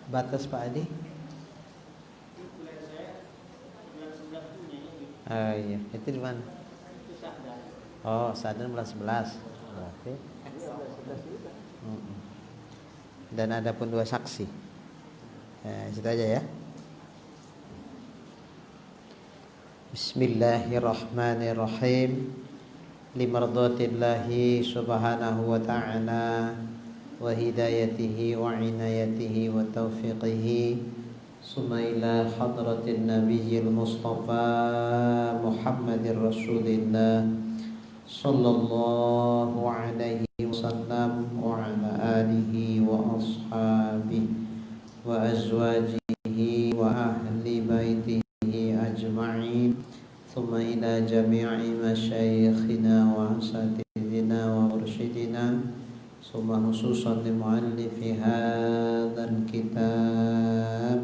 batas Pak Adi? Oh iya, itu di mana? Oh, Sadan bulan 11. Berarti. Dan ada pun 2 saksi. Situ aja ya. Bismillahirrahmanirrahim. Limardatillahi subhanahu wa ta'ala wa hidayatihi wa inayatihi wa taufiqihi summa ila hadratin nabiyyil mustafa Muhammadir Rasulillah sallallahu alaihi wasallam wa ala alihi wa ashabihi wa azwajihi wa ahli baitihi ajma'in thumma ila jami'i masyayikhina wa asatidina wa mursyidina summa khususan li muallifi hadzal kitab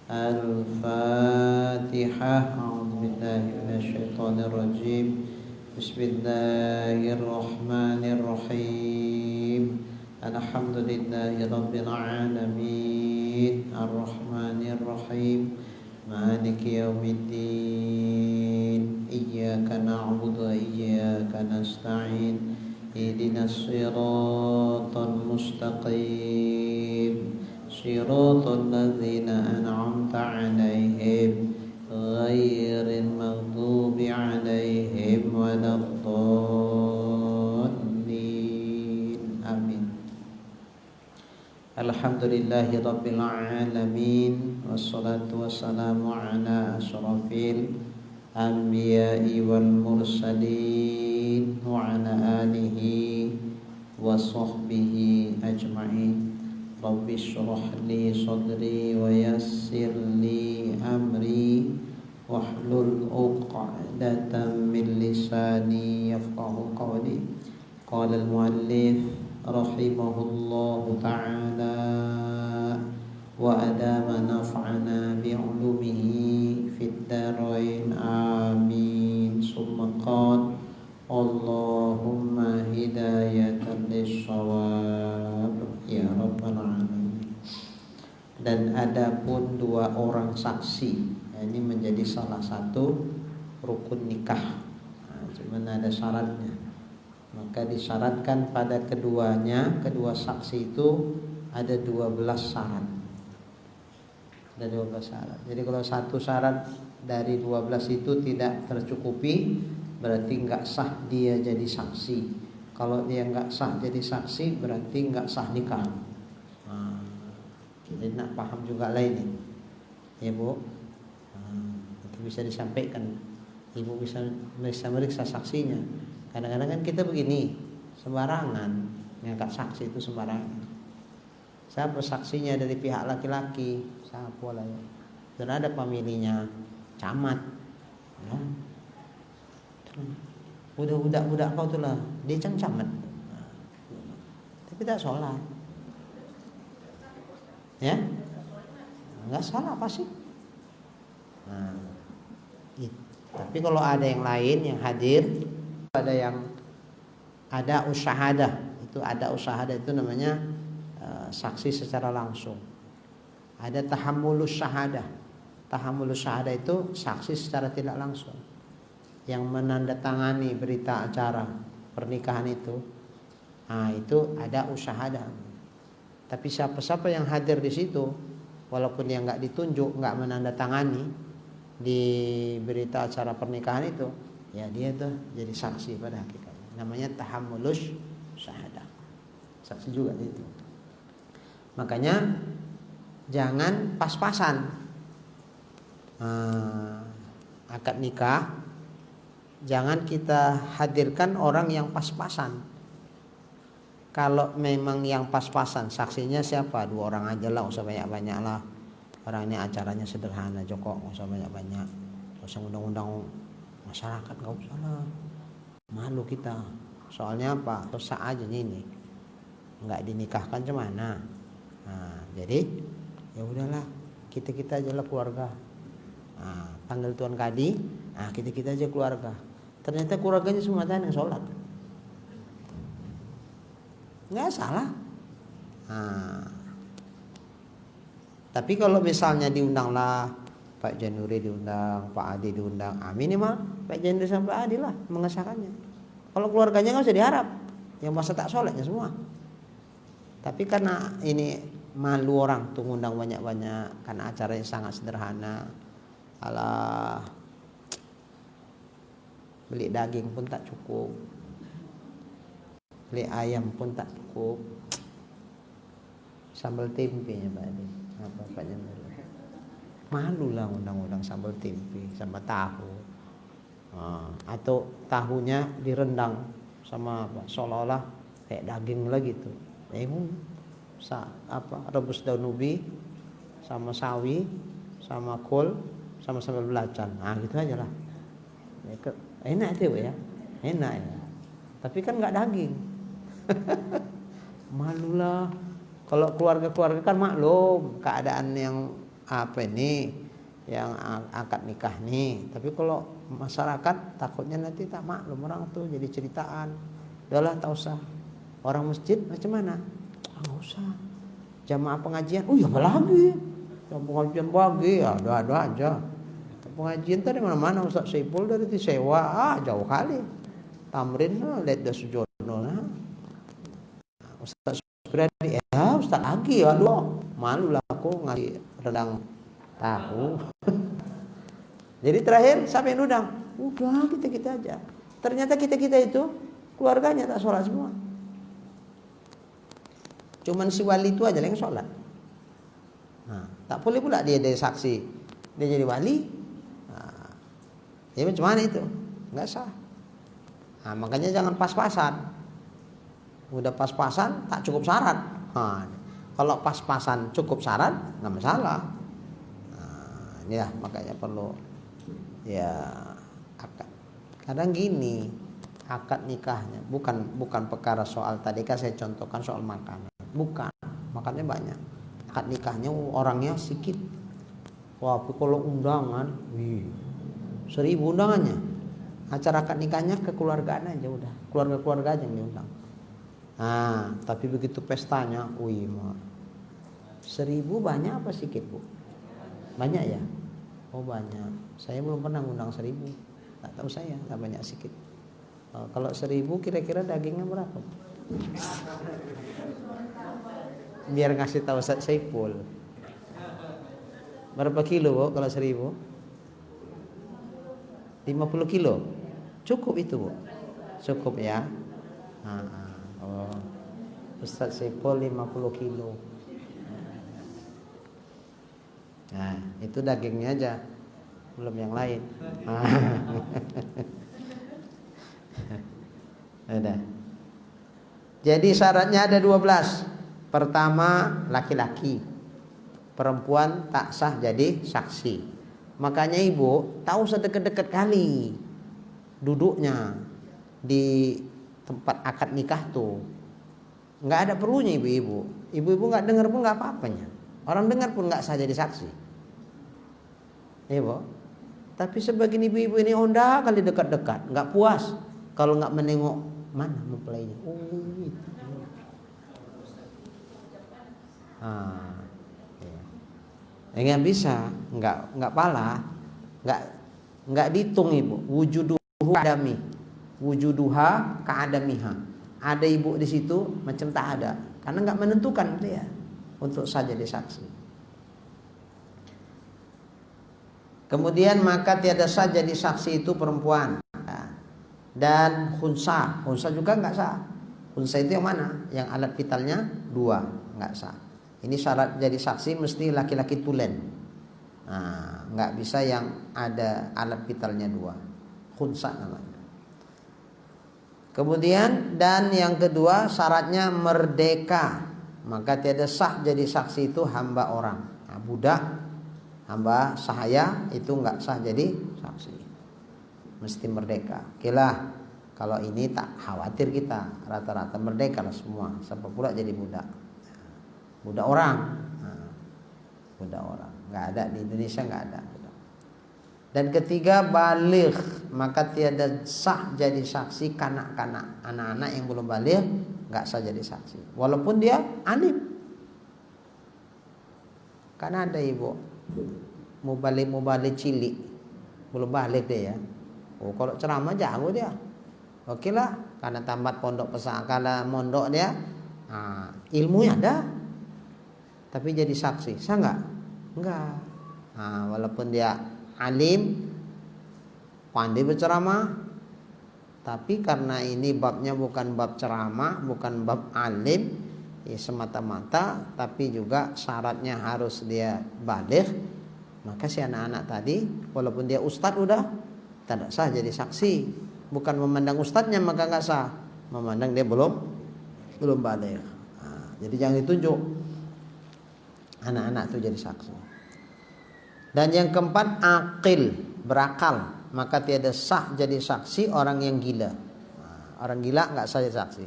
al-Fatihah. A'udzu billahi minasyaitonir rajim. Bismillahirrahmanirrahim. Alhamdulillahi rabbil alamin. Arrahmanirrahim. Maliki yaumiddin. Iyyaka na'budu wa iyyaka nasta'in. Ihdinas siratal mustaqim. Siratal ladzina an'amta 'alaihim ghairil maghdubi 'alaihim waladdallin. Amin. Alhamdulillahi rabbil alamin. Wassalatu wassalamu ala asyrafil anbiya'i wal mursalin wa ala alihi wa sahbihi ajma'in. Rabbi shrah li sadri wa yassir li amri wahlul 'uqdatam min lisani yafqahu qawli. Qala al-muallif rahimahullahu ta'ala wa adama naf'ana bi'ulumihi fid darain amin. Summa qala Allahumma hidayatan lis-shawab ya rabbal alamin. Dan ada pun 2 orang saksi. Ini menjadi salah satu rukun nikah. Cuman ada syaratnya. Maka disyaratkan pada keduanya, kedua saksi itu ada 12 syarat. Ada 12 syarat. Jadi kalau satu syarat dari 12 itu tidak tercukupi, berarti nggak sah dia jadi saksi. Kalau dia nggak sah jadi saksi, berarti nggak sah nikah. Jadi nak paham juga lah ini, ya Bu. Itu bisa disampaikan. Ibu bisa meriksa saksinya. Kadang-kadang kan kita begini, sembarangan ngangkat saksi itu sembarangan. Siapa saksinya dari pihak laki-laki? Siapa lah ya? Dan ada pemilihnya camat. Ya. Budak-budak kau tuh lah, dia camat. Tapi tak sholat. Ya? Enggak salah apa sih? Tapi kalau ada yang lain yang hadir, ada yang ada usyahadah. Itu ada usyahadah itu namanya saksi secara langsung. Ada tahammulus syahadah. Tahammulus syahadah itu saksi secara tidak langsung. Yang menandatangani berita acara pernikahan itu, itu ada usyahadah. Tapi siapa-siapa yang hadir di situ, walaupun dia nggak ditunjuk, nggak menandatangani di berita acara pernikahan itu, ya dia tuh jadi saksi pada hakikatnya. Namanya tahammulus syahadah. Saksi juga itu. Makanya jangan pas-pasan. Akad nikah jangan kita hadirkan orang yang pas-pasan. Kalau memang yang pas-pasan, saksinya siapa? 2 orang aja lah, usah banyak-banyak lah. Orang ini acaranya sederhana, Joko, usah banyak-banyak. Usah undang-undang masyarakat, gak usah lah. Malu kita. Soalnya apa? Dosa aja ini. Nggak dinikahkan cemana. Jadi ya udahlah, kita aja lah keluarga. Panggil Tuan Kadi, kita aja keluarga. Ternyata keluarganya semua yang sholat, nggak salah. Tapi kalau misalnya diundanglah Pak Januri diundang, Pak Adi diundang, minimal Pak Januri sama Pak Adi lah mengesahkannya. Kalau keluarganya nggak usah diharap, yang masa tak solehnya semua. Tapi karena ini malu orang tuh ngundang banyak-banyak, karena acaranya sangat sederhana. Alah, beli daging pun tak cukup, beli ayam pun tak cukup, sambal tempenya Pak Adi, apa Pak Januri. Malu lah undang-undang sambal tempe sama tahu, atau tahunya direndang sama apa, seolah-olah kayak daging lagi tuh. Rebus daun ubi sama sawi sama kol sama sambal belacan, gitu aja lah. Enak itu ya, enak ya. Tapi kan nggak daging. Malulah. Kalau keluarga-keluarga kan maklum keadaan yang yang akad nikah nih. Tapi kalau masyarakat takutnya nanti tak maklum orang tuh jadi ceritaan. Udahlah tak usah. Orang masjid macam mana? Nggak usah. Jamaah pengajian, ya apa lagi? Jamaah pengajian bagi, ada aja. Pengajian tadi mana-mana Ustaz Saiful dari disewa, jauh kali. Tamrin lihat dah sujono lah. Ustaz Supriyadi, Ustaz lagi, aduh, malu lah aku ngasih rendang tahu. Jadi terakhir siapa yang undang? Udah kita aja. Ternyata kita itu keluarganya tak sholat semua. Cuman si wali itu aja yang sholat. Tak boleh pula dia jadi saksi, dia jadi wali. Ya macam mana itu? Nggak sah. Makanya jangan pas-pasan. Udah pas-pasan tak cukup syarat. Kalau pas-pasan cukup syarat nggak masalah. Ya makanya perlu ya akad. Kadang gini, akad nikahnya bukan perkara soal tadi kan saya contohkan soal makanan. Bukan, makannya banyak. Akad nikahnya orangnya sedikit. Wah, tapi kalau undangan, 1000 undangannya. Acara akad nikahnya kekeluargaan aja udah. Keluarga-keluarga aja yang diundang. Tapi begitu pestanya, 1000 banyak apa sedikit, Bu? Banyak ya? Oh banyak. Saya belum pernah ngundang 1000. Tak tahu saya, tak banyak sedikit. Kalau 1000 kira-kira dagingnya berapa? Biar ngasih tahu Ustaz Saiful. Berapa kilo, Bu, kalau 1000? 50 kilo. Cukup itu, Bu. Cukup ya. Ustaz Saiful 50 kilo. Itu dagingnya aja. Belum yang lain. Ada. Jadi syaratnya ada 12. Pertama, laki-laki. Perempuan tak sah jadi saksi. Makanya ibu tak usah deket-deket kali duduknya di tempat akad nikah tuh. Nggak ada perlunya ibu-ibu. Ibu-ibu nggak dengar pun nggak apa-apanya. Orang dengar pun nggak sah jadi saksi. Ibu. Tapi sebagian ibu-ibu ini onda kali dekat-dekat, nggak puas kalau nggak menengok mana mempelainya. Gitu. Nggak bisa, nggak pala, nggak dihitung ibu. Wujuduha ka'adamiha. Ada ibu di situ macam tak ada, karena nggak menentukan dia untuk saja disaksi. Kemudian maka tiada sah jadi saksi itu perempuan. Dan khunsa juga nggak sah. Khunsa itu yang mana? Yang alat vitalnya 2, nggak sah. Ini syarat jadi saksi mesti laki-laki tulen. Nggak bisa yang ada alat vitalnya 2. Khunsa namanya. Kemudian dan yang kedua syaratnya merdeka. Maka tiada sah jadi saksi itu hamba orang. Budak, hamba sahaya itu nggak sah jadi saksi. Mesti merdeka. Okelah, kalau ini tak khawatir kita, rata-rata merdeka lah semua. Siapa pula jadi budak? Budak orang. Budak orang. Nggak ada di Indonesia, nggak ada. Dan ketiga baligh, maka tiada sah jadi saksi kanak-kanak. Anak-anak yang belum baligh nggak sah jadi saksi. Walaupun dia alim. Kan ada ibu mau balik cilik, belum balik deh ya. Oh kalau ceramah jago dia, oke lah, karena tamat pondok pesantren, mondok dia, ilmunya ada, tapi jadi saksi, sah nggak? Enggak. Walaupun dia alim, pandai berceramah, tapi karena ini babnya bukan bab ceramah, bukan bab alim, ya semata-mata, tapi juga syaratnya harus dia baligh, maka si anak-anak tadi walaupun dia ustadz udah tidak sah jadi saksi. Bukan memandang ustadznya maka nggak sah, memandang dia belum baligh. Jadi jangan ditunjuk anak-anak itu jadi saksi. Dan yang keempat, aqil, berakal, maka tiada sah jadi saksi orang yang gila. Orang gila nggak sah jadi saksi.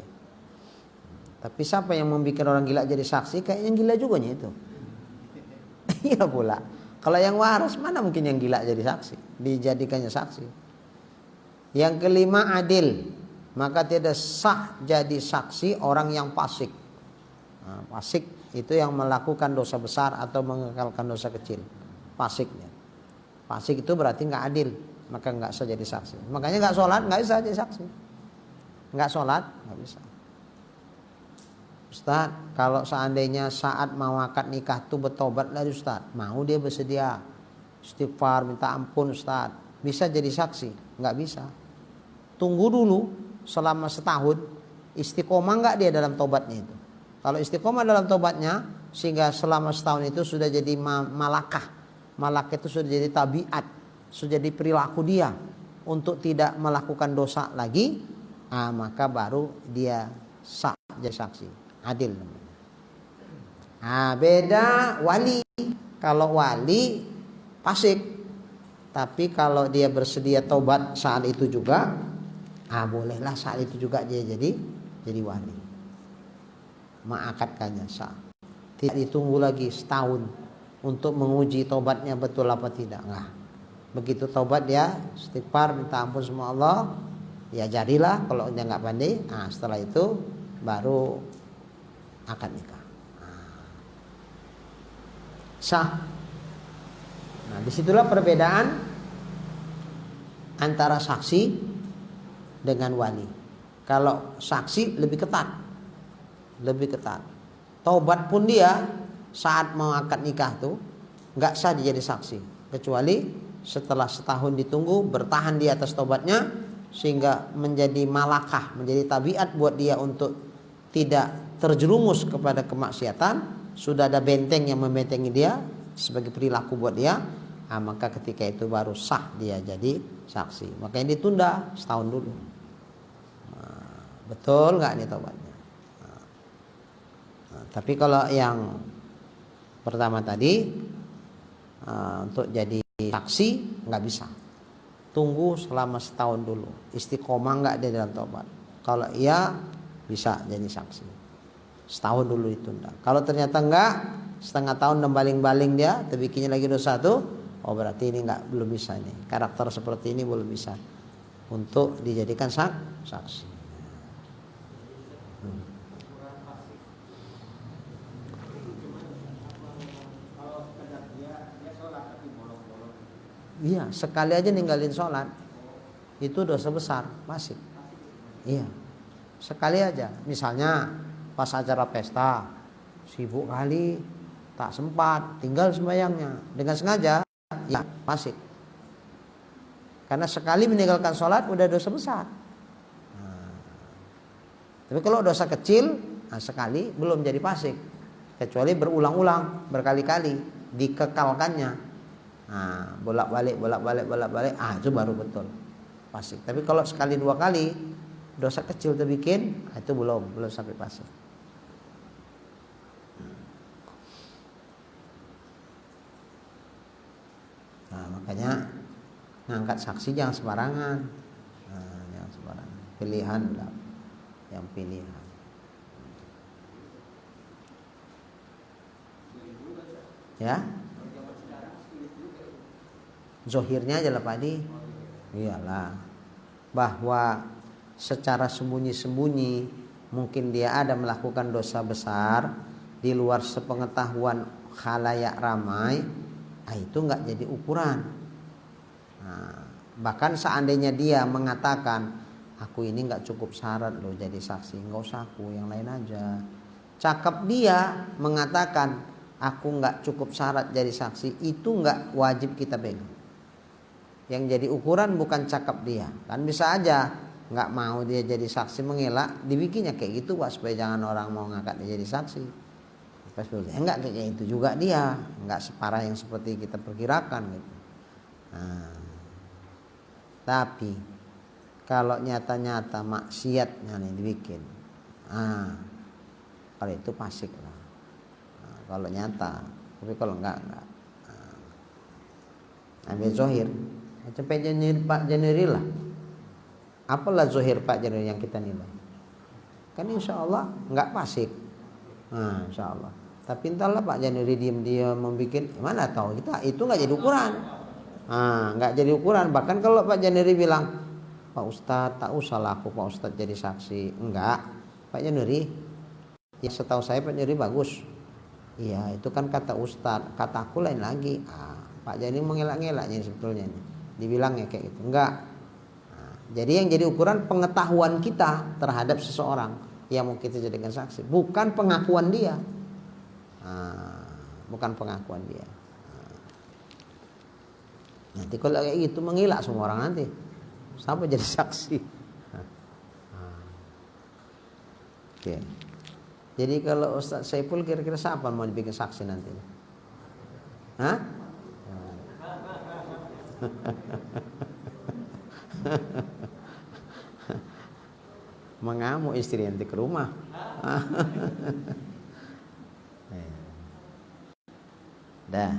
Tapi siapa yang membuat orang gila jadi saksi? Kayaknya gila juga nih itu. Iya pula. Kalau yang waras mana mungkin yang gila jadi saksi, dijadikannya saksi. Yang kelima, adil, maka tidak sah jadi saksi orang yang fasik. Fasik itu yang melakukan dosa besar atau mengekalkan dosa kecil. Fasiknya. Fasik itu berarti nggak adil, maka nggak sah jadi saksi. Makanya nggak sholat nggak bisa jadi saksi. Nggak sholat nggak bisa. Ustaz, kalau seandainya saat mau akad nikah tuh bertobat lagi Ustaz, mau dia bersedia istighfar minta ampun Ustaz, bisa jadi saksi? Nggak bisa. Tunggu dulu selama setahun, istiqomah nggak dia dalam tobatnya itu. Kalau istiqomah dalam tobatnya sehingga selama setahun itu sudah jadi malakah, malakah itu sudah jadi tabiat, sudah jadi perilaku dia untuk tidak melakukan dosa lagi, maka baru dia sah jadi saksi. Adil namanya. Beda wali. Kalau wali fasik, tapi kalau dia bersedia taubat saat itu juga, bolehlah saat itu juga dia jadi wali. Mengakadkannya sah. Tidak ditunggu lagi setahun untuk menguji taubatnya betul apa tidak. Enggak. Begitu taubat dia istighfar minta ampun sama Allah, ya jadilah. Kalau dia nggak pandai, setelah itu baru akad nikah. Sah. Nah, disitulah perbedaan antara saksi dengan wali. Kalau saksi lebih ketat, Taubat pun dia saat mau akad nikah tuh nggak sah dia jadi saksi, kecuali setelah setahun ditunggu bertahan di atas taubatnya sehingga menjadi malakah, menjadi tabiat buat dia untuk tidak terjerumus kepada kemaksiatan, sudah ada benteng yang membentengi dia sebagai perilaku buat dia, maka ketika itu baru sah dia jadi saksi. Makanya ditunda setahun dulu. Betul nggak nih taubatnya? Tapi kalau yang pertama tadi untuk jadi saksi nggak bisa. Tunggu selama setahun dulu. Istiqomah nggak dia dalam taubat. Kalau iya bisa jadi saksi. Setahun dulu ditunda. Kalau ternyata enggak, setengah tahun dan baling-baling dia, terbikinnya lagi dosa tuh, berarti ini belum bisa nih. Karakter seperti ini belum bisa untuk dijadikan saksi. Iya, sekali aja ninggalin sholat itu dosa besar, masih. Iya, sekali aja. Misalnya pas acara pesta sibuk kali tak sempat tinggal sembahyangnya dengan sengaja, ya fasik. Karena sekali meninggalkan sholat udah dosa besar. Tapi kalau dosa kecil, sekali belum jadi fasik, kecuali berulang-ulang berkali-kali dikekalkannya, bolak-balik itu baru betul fasik. Tapi kalau sekali dua kali dosa kecil terbikin, itu belum sampai fasik. Makanya ngangkat saksi jangan sembarangan. Jangan sembarangan. Pilihan lah, yang pilihan. Ya. Zohirnya aja lah Pak Di. Iyalah. Bahwa secara sembunyi-sembunyi mungkin dia ada melakukan dosa besar di luar sepengetahuan khalayak ramai, itu nggak jadi ukuran. Bahkan seandainya dia mengatakan, aku ini nggak cukup syarat loh jadi saksi, nggak usah aku, yang lain aja. Cakap dia mengatakan, aku nggak cukup syarat jadi saksi, itu nggak wajib kita pegang. Yang jadi ukuran bukan cakap dia. Kan bisa aja nggak mau dia jadi saksi, mengelak, dibikinnya kayak gitu Pak, supaya jangan orang mau ngangkat dia jadi saksi. Enggak kayak itu juga dia, enggak separah yang seperti kita perkirakan gitu. Tapi kalau nyata-nyata maksiatnya nih dibikin, kalau itu fasik lah. Kalau nyata, tapi kalau enggak. Ambil zohir, sampai Pak Janiri lah. Apalah zohir Pak Janiri yang kita nilai? Kan insya Allah enggak fasik. Insya Allah. Tapi entahlah Pak Janiri diam-diam membuat, mana tahu kita itu nggak jadi ukuran. Nggak jadi ukuran. Bahkan kalau Pak Janiri bilang, Pak Ustadz tak usah lah aku Pak Ustadz jadi saksi, enggak. Pak Janiri, ya setahu saya Pak Janiri bagus. Iya itu kan kata Ustadz, kata aku lain lagi. Pak Janiri mengelak-ngelaknya sebetulnya ini. Dibilangnya kayak gitu, enggak. Jadi yang jadi ukuran pengetahuan kita terhadap seseorang yang mau kita jadikan saksi, bukan pengakuan dia. Bukan pengakuan dia. Nanti kalau kayak gitu mengilak semua orang nanti. Sampai jadi saksi. Oke. Jadi kalau Ustaz Saiful kira-kira siapa mau dibikin saksi nanti? Mengamuk istri nanti ke rumah. Dah.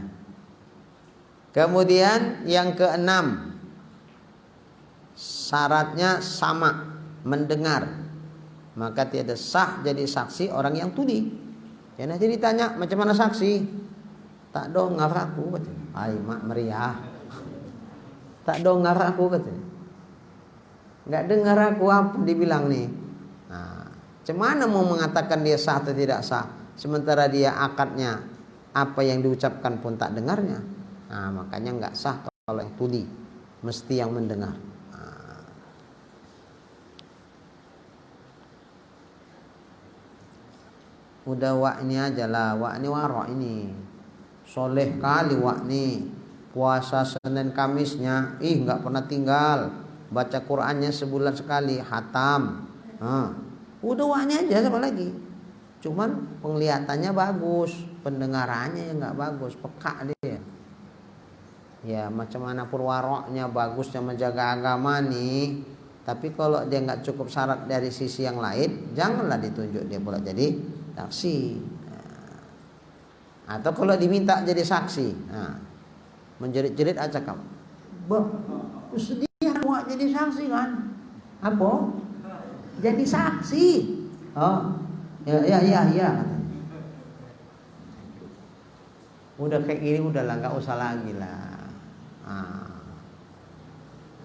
Kemudian yang keenam, syaratnya sama, mendengar. Maka tiada sah jadi saksi orang yang tuli. Ya nanti ditanya macam mana saksi? Tak dengar aku katanya. Ai mak meriah. Tak dengar aku katanya. Enggak dengar aku apa dibilang nih. Macam mana mau mengatakan dia sah atau tidak sah? Sementara dia akadnya apa yang diucapkan pun tak dengarnya. Makanya enggak sah kalau yang tuli, mesti yang mendengar. Udah wak ini aja lah, wak ini warok ini. Soleh kali wak ini. Puasa Senin Kamisnya, enggak pernah tinggal. Baca Qur'annya sebulan sekali, hatam. Udah waknya aja, apa lagi? Cuman penglihatannya bagus, pendengarannya enggak bagus, peka dia. Ya macam mana pun waroknya bagusnya menjaga agama nih, tapi kalau dia nggak cukup syarat dari sisi yang lain, janganlah ditunjuk dia pula jadi saksi. Atau kalau diminta jadi saksi, menjerit-jerit aja kamu, sedih buat jadi saksi kan? Apa? Jadi saksi? Ya. Udah kayak gini udahlah, nggak usah lagi lah.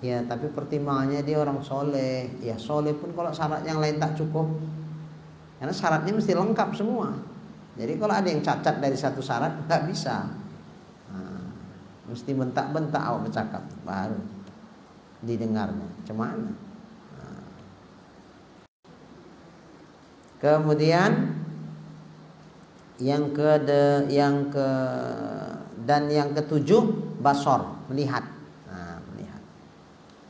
Ya tapi pertimbangannya dia orang soleh. Ya soleh pun kalau syarat yang lain tak cukup, karena syaratnya mesti lengkap semua. Jadi kalau ada yang cacat dari satu syarat nggak bisa. Mesti bentak-bentak awak bercakap baru didengarnya. Cuman kemudian yang ketujuh, basor, melihat. Melihat.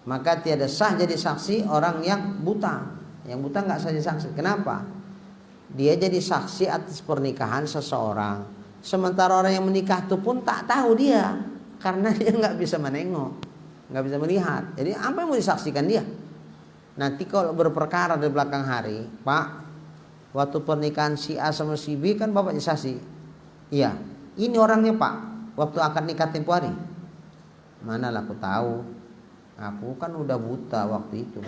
Maka tiada sah jadi saksi orang yang buta. Yang buta nggak sah jadi saksi. Kenapa? Dia jadi saksi atas pernikahan seseorang, sementara orang yang menikah itu pun tak tahu dia, karena dia nggak bisa menengok, nggak bisa melihat. Jadi apa yang mau disaksikan dia? Nanti kalau berperkara di belakang hari, Pak, waktu pernikahan si A sama si B kan bapaknya saksi. Iya, ini orangnya Pak, waktu akad nikah tempo hari. Mana lah aku tahu, aku kan udah buta waktu itu.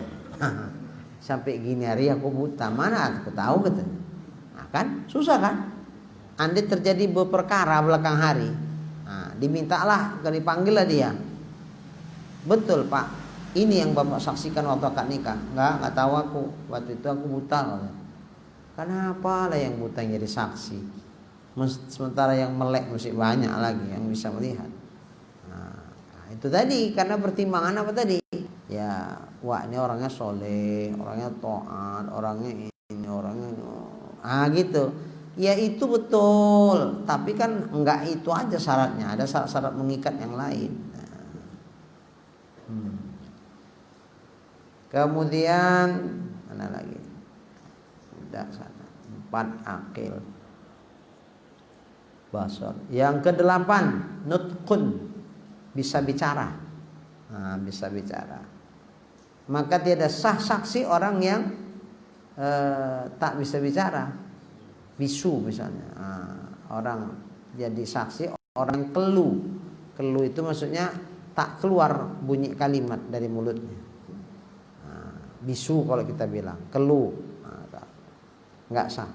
Sampai gini hari aku buta, mana aku tahu katanya. Kan susah kan? Andai terjadi berperkara belakang hari, dimintalah, dipanggillah dia. Betul Pak, ini yang bapak saksikan waktu akad nikah. Enggak tahu aku, waktu itu aku buta. Kenapa lah yang buta yang jadi saksi? sementara yang melek masih banyak lagi yang bisa melihat. Nah, itu tadi karena pertimbangan apa tadi? Ya, wah ini orangnya soleh, orangnya taat, orangnya ini, orangnya gitu. Ya itu betul, tapi kan enggak itu aja syaratnya, ada syarat-syarat mengikat yang lain. Kemudian mana lagi? Udah sana. 4 akil. Basar. Yang ke-8 nutqun, bisa bicara. Nah, bisa bicara. Maka tiada sah saksi orang yang tak bisa bicara. Bisu misalnya, orang jadi saksi orang yang kelu. Kelu itu maksudnya tak keluar bunyi kalimat dari mulutnya. Bisu kalau kita bilang, kelu, nggak sah.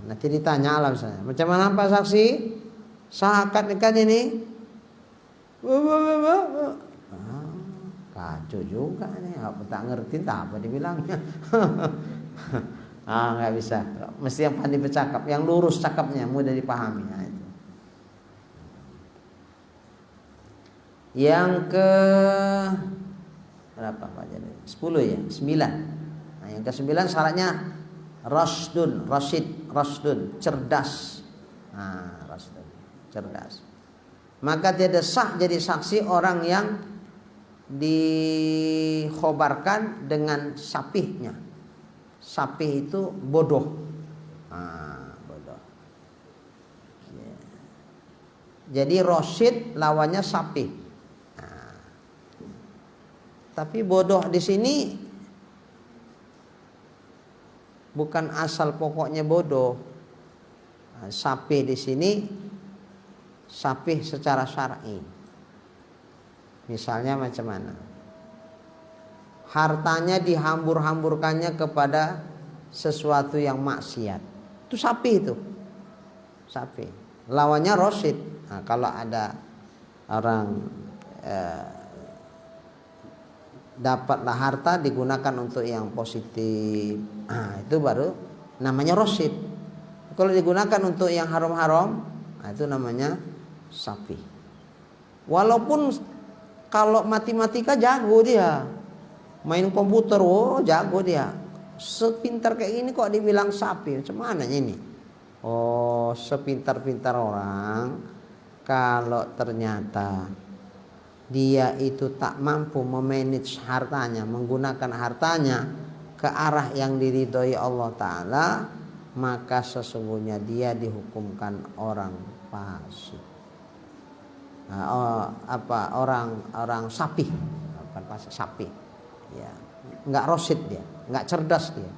Nanti ditanya alam saya, macam mana Pak saksi? Sah akad nikah ini? Kacau juga nih, tak ngerti tak apa dibilangnya. Nggak bisa, mesti yang pandai bercakap, yang lurus cakapnya, mudah dipahami. Nah, itu. Yang ke berapa Pak jadi? 10 ya, 9. Nah, yang ke-9 syaratnya rasdun, cerdas. Nah, rasdun, cerdas. Maka tidak sah jadi saksi orang yang dikhobarkan dengan sapihnya. Sapih itu bodoh. Bodoh. Jadi rasyid lawannya sapih. Tapi bodoh di sini bukan asal pokoknya bodoh. Sapih di sini sapih secara syar'i. Misalnya macam mana? Hartanya dihambur-hamburkannya kepada sesuatu yang maksiat. Itu sapih itu. Sapih. Lawannya rasyid. Nah, kalau ada orang dapatlah harta digunakan untuk yang positif, itu baru namanya rasyid. Kalau digunakan untuk yang haram-haram, itu namanya sapih. Walaupun kalau matematika jago dia, main komputer, jago dia, sepintar kayak ini kok dibilang sapih, macam mana ini? Sepintar-pintar orang, kalau ternyata dia itu tak mampu memanage hartanya, menggunakan hartanya ke arah yang diridhoi Allah Ta'ala, maka sesungguhnya dia dihukumkan orang fasik. Orang sapih, bukan fasik, sapih. Ya, nggak rosid dia, nggak cerdas dia.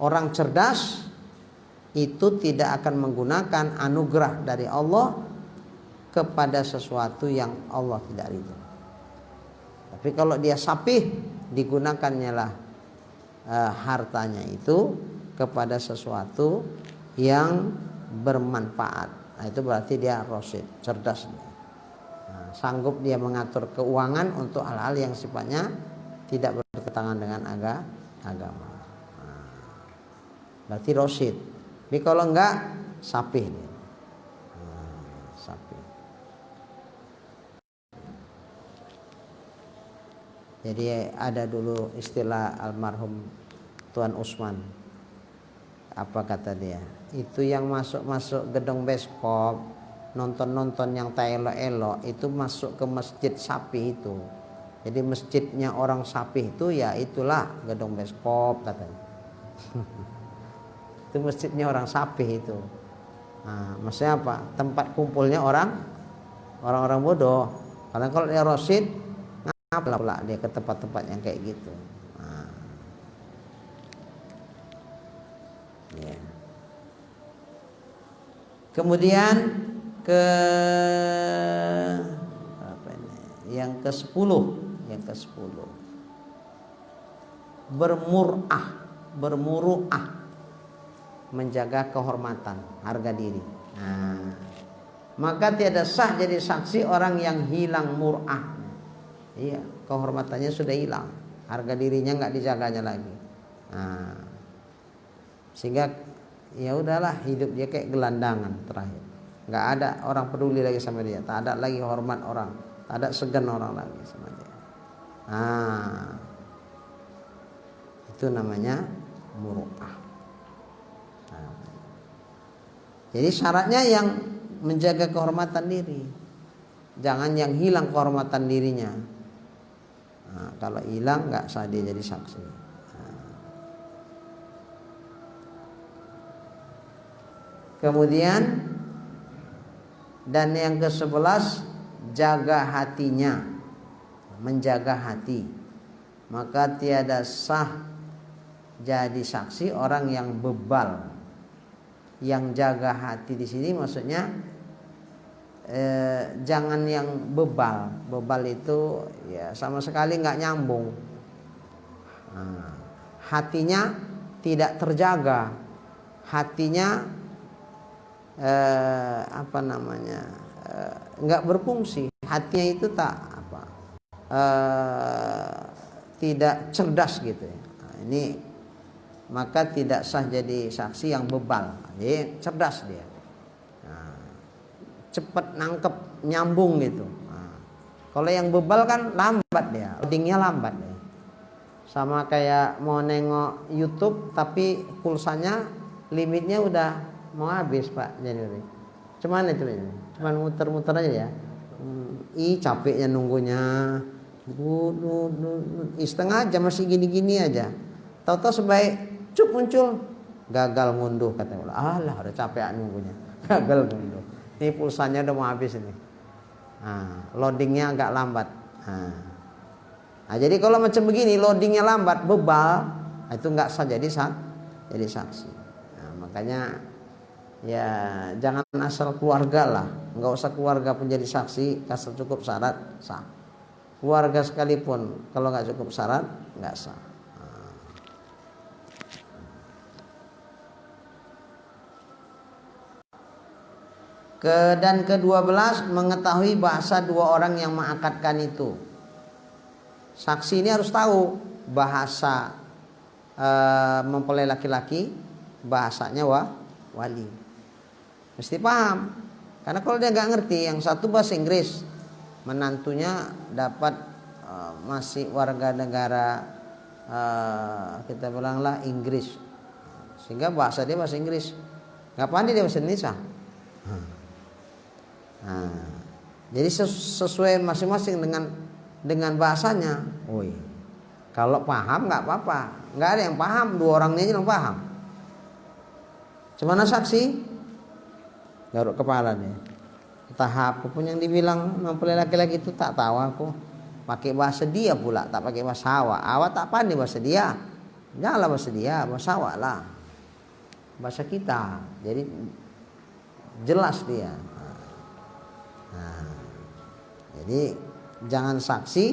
Orang cerdas itu tidak akan menggunakan anugerah dari Allah kepada sesuatu yang Allah tidak ridho. Tapi kalau dia sapih, digunakannya lah hartanya itu kepada sesuatu yang bermanfaat. Nah, itu berarti dia rosid, cerdas. Nah, sanggup dia mengatur keuangan untuk hal-hal yang sifatnya tidak bertentangan dengan agama. Nah, berarti rosid. Tapi kalau enggak, sapih dia. Sapih. Jadi ada dulu istilah almarhum Tuan Usman. Apa kata dia? Itu yang masuk gedung bioskop, nonton yang tak elok-elok, itu masuk ke masjid sapih itu. Jadi masjidnya orang sapih itu ya itulah gedung bioskop katanya. Itu masjidnya orang sapih itu. Nah, maksudnya apa? Tempat kumpulnya orang-orang bodoh. Karena kalau dia rosid, ngapa pula dia ke tempat-tempat yang kayak gitu. Nah, ya. Kemudian yang ke-10, bermuruah, menjaga kehormatan, harga diri. Nah, maka tiada sah jadi saksi orang yang hilang mur'ah. Iya, kehormatannya sudah hilang, harga dirinya nggak dijaganya lagi. Nah, sehingga ya udahlah, hidup dia kayak gelandangan terakhir. Nggak ada orang peduli lagi sama dia, tak ada lagi hormat orang, tak ada segan orang lagi sama dia. Nah, itu namanya muru'ah. Nah, jadi syaratnya yang menjaga kehormatan diri, jangan yang hilang kehormatan dirinya. Nah, kalau hilang nggak sah dia jadi saksi. Kemudian dan yang ke-11, jaga hatinya, menjaga hati. Maka tiada sah jadi saksi orang yang bebal. Yang jaga hati di sini maksudnya jangan yang bebal. Bebal itu ya sama sekali nggak nyambung. Nah, hatinya tidak terjaga, hatinya nggak berfungsi, hatinya itu tidak cerdas gitu ya. Nah, ini maka tidak sah jadi saksi yang bebal. Jadi cerdas dia, cepat nangkep, nyambung gitu. Nah, kalau yang bebal kan lambat dia, loadingnya lambat ya. Sama kayak mau nengok YouTube tapi pulsanya limitnya udah mau habis Pak Januari. Cuman itu ya, cuman muter-muter aja ya. Capeknya nunggunya. Setengah jam masih gini-gini aja. Tahu-tahu sebaik cuk muncul gagal ngunduh katanya. Alah udah capek nunggunya. Gagal ngunduh. Ini pulsanya udah mau habis ini. Loadingnya agak lambat. Nah, jadi kalau macam begini loadingnya lambat, bebal, itu nggak sah jadi saksi. Nah, makanya ya jangan asal keluarga lah, nggak usah keluarga pun jadi saksi, asal cukup syarat sah. Keluarga sekalipun kalau nggak cukup syarat nggak sah. Dan ke-12, mengetahui bahasa dua orang yang mengakadkan itu. Saksi ini harus tahu bahasa mempelai laki-laki, bahasanya wali. Mesti paham. Karena kalau dia nggak ngerti, yang satu bahasa Inggris, menantunya dapat masih warga negara kita bilanglah Inggris, sehingga bahasa dia bahasa Inggris, nggak pandai dia bahasa Indonesia. Jadi sesuai masing-masing dengan bahasanya. Kalau paham nggak apa-apa, nggak ada yang paham, dua orang ini yang paham. Cuma saksi garuk kepala nih. Entah apa pun yang dibilang mempelai laki-laki itu tak tahu aku. Pakai bahasa dia pula, tak pakai bahasa awak. Awak tak pandai bahasa dia. Janganlah bahasa dia, bahasa awak lah. Bahasa kita. Jadi jelas dia. Jadi jangan saksi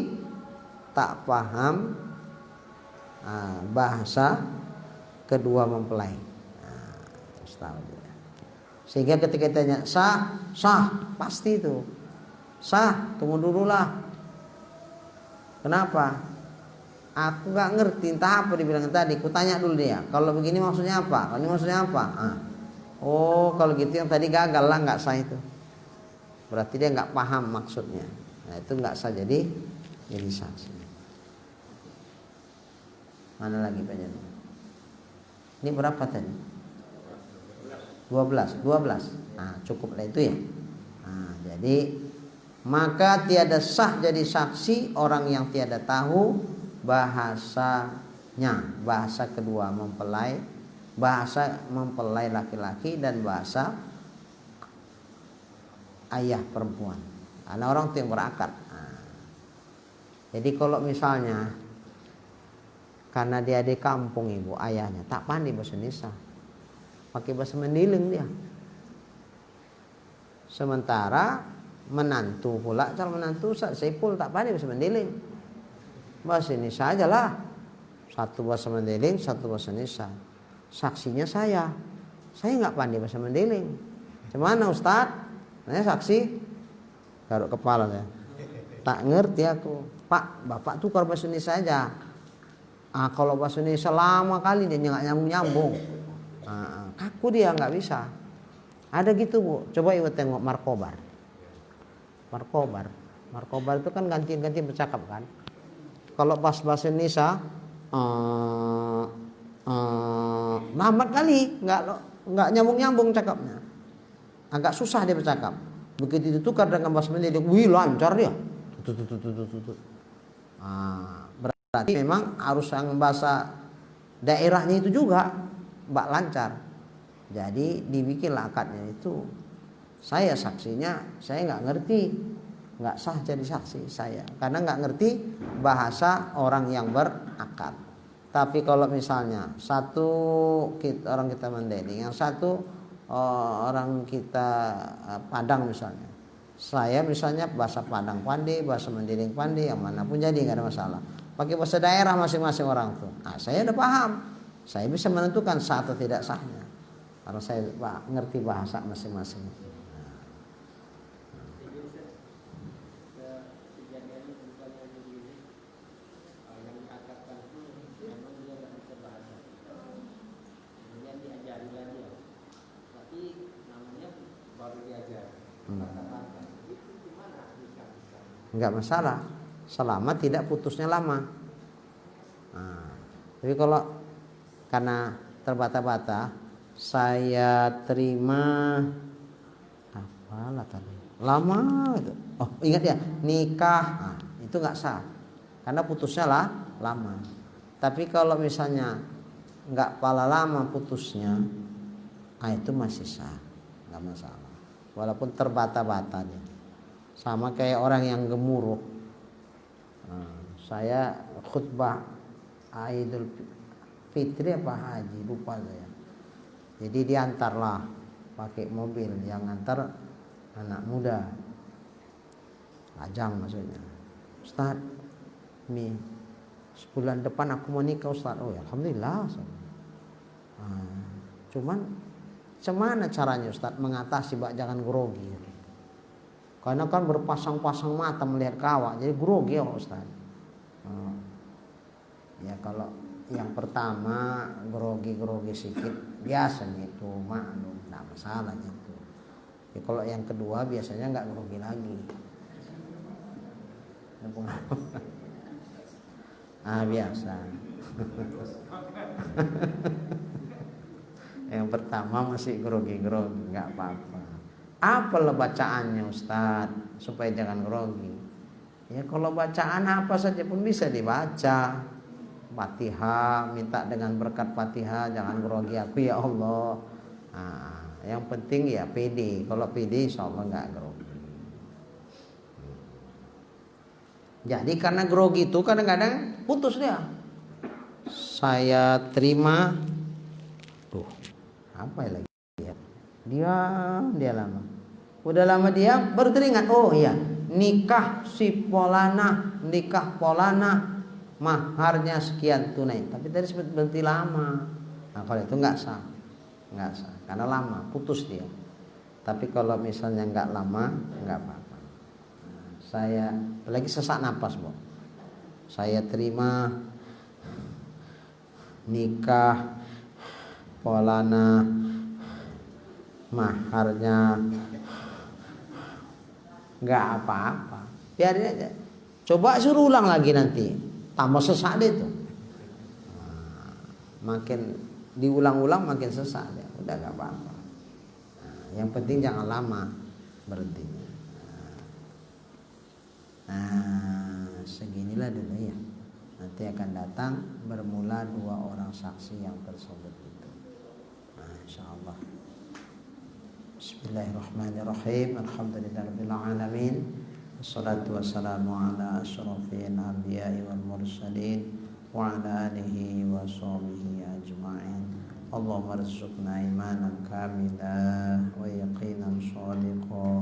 tak paham bahasa kedua mempelai. Harus tahu dia. Sehingga ketika ditanya sah pasti itu sah, tunggu dulu lah. Kenapa? Aku nggak ngerti entah apa dibilang tadi. Ku tanya dulu dia. Kalau begini maksudnya apa? Kalau ini maksudnya apa? Oh kalau gitu yang tadi gagal lah, nggak sah itu. Berarti dia nggak paham maksudnya. Nah itu nggak sah jadi saksi. Mana lagi Pak Jani? Ini berapa tadi? 12. Nah cukuplah itu ya. Nah, jadi maka tiada sah jadi saksi orang yang tiada tahu bahasanya, bahasa kedua mempelai, bahasa mempelai laki-laki dan bahasa ayah perempuan. Karena orang itu yang berakad. Jadi kalau misalnya karena dia di kampung ibu ayahnya tak pandai bahasa Indonesia, pakai bahasa Mendiling dia. Sementara menantu pula, calon menantu Ustaz Saiful tak pandai bahasa Mendiling. Bahasa Indonesia aja lah. Satu bahasa Mendiling, satu bahasa Indonesia. Saksinya saya nggak pandai bahasa Mendiling. Gimana Ustaz? Nanya saksi, garuk kepala saya. Tak ngerti aku. Pak, bapak tukar bahasa Indonesia aja. Kalau bahasa Indonesia lama kali dia nggak nyambung. Kaku aku dia nggak bisa. Ada gitu Bu, coba ibu tengok Markobar. Markobar itu kan ganti-ganti bercakap kan. Kalau pas bahasa Indonesia lambat kali, nggak nyambung cakapnya, agak susah dia bercakap. Begitu ditukar dengan bahasa Indonesia, wih lancar dia. Berarti memang harus yang bahasa daerahnya itu juga mbak lancar. Jadi dibikinlah akadnya itu. Saya saksinya, saya nggak ngerti, nggak sah jadi saksi saya, karena nggak ngerti bahasa orang yang berakad. Tapi kalau misalnya satu orang kita Mandailing, yang satu orang kita Padang misalnya, saya misalnya bahasa Padang pandai, bahasa Mandailing pandai, yang manapun jadi nggak ada masalah. Pakai bahasa daerah masing-masing orang tuh, saya udah paham, saya bisa menentukan sah atau tidak sahnya, karena saya ngerti bahasa masing-masing. Enggak masalah selama tidak putusnya lama. Tapi kalau karena terbata-bata, saya terima apalah tadi lama itu. Oh ingat ya, nikah itu nggak sah karena putusnya lah lama. Tapi kalau misalnya nggak pala lama putusnya, itu masih sah, nggak masalah. Walaupun terbata-bata dia. Sama kayak orang yang gemuruh. Saya khutbah Idul Fitri apa haji lupa saya. Jadi diantarlah pakai mobil, yang antar anak muda, lajang maksudnya. Ustaz, nih sebulan depan aku mau nikah Ustaz. Oh ya alhamdulillah. Cuman gimana caranya Ustaz mengatasi jangan grogi? Karena kan berpasang-pasang mata melihat kawak, jadi grogi ya Ustaz. Ya kalau yang pertama grogi sedikit biasanya itu maklum, nggak masalah itu. Ya, kalau yang kedua biasanya nggak grogi lagi. Biasa. Yang pertama masih grogi nggak apa-apa. Apalah bacaannya Ustaz supaya jangan grogi. Ya kalau bacaan apa saja pun bisa dibaca. Fatihah, minta dengan berkat Fatihah, jangan grogi aku ya Allah. Yang penting ya pede. Kalau pede insya Allah nggak grogi. Jadi karena grogi itu kadang-kadang putus dia. Saya terima. Apa lagi ya? Dia lama. Udah lama dia baru teringat, oh iya, nikah polana maharnya sekian tunai. Tapi tadi berhenti lama. Nah kalau itu nggak sah, karena lama, putus dia. Tapi kalau misalnya nggak lama, nggak apa-apa. Saya lagi sesak napas, Bu. Saya terima nikah polana maharnya nggak apa-apa, biarin aja. Coba suruh ulang lagi nanti, tambah sesak deh tuh. Makin diulang-ulang makin sesak deh. Udah nggak apa-apa. Yang penting jangan lama berhentinya. Seginilah dulu ya. Nanti akan datang bermula 2 orang saksi yang tersebut itu. Insyaallah. Bismillahirrahmanirrahim. Alhamdulillahirabbil alamin. Wassalatu wassalamu ala asyrofil anbiya'i wal mursalin wa ala alihi wa sahbihi ajma'in. Allahumma arzuqna imanan kamila wa yaqinan shadiqa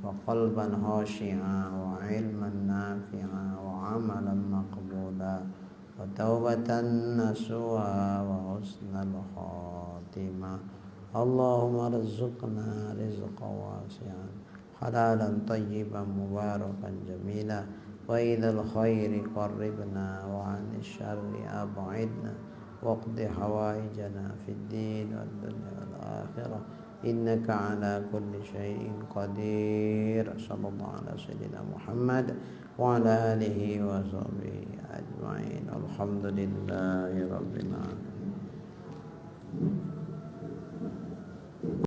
wa qalban khashi'a wa ilman nafi'a wa amalan maqbula wa taubatan nasuha wa husnal khatimah. Allahumma arzuqna rizqan wasi'an halalan tayyiban mubarakan jamila wa ilal khairi qarribna wa 'anil syarri ab'idna waqdi hawaijana fid din wad dunya wal akhirah. Innaka ala kulli syai'in qadir. Sallallahu ala sayyidina Muhammad wa ala alihi wa sahbihi ajma'in. Alhamdulillahi rabbil alamin.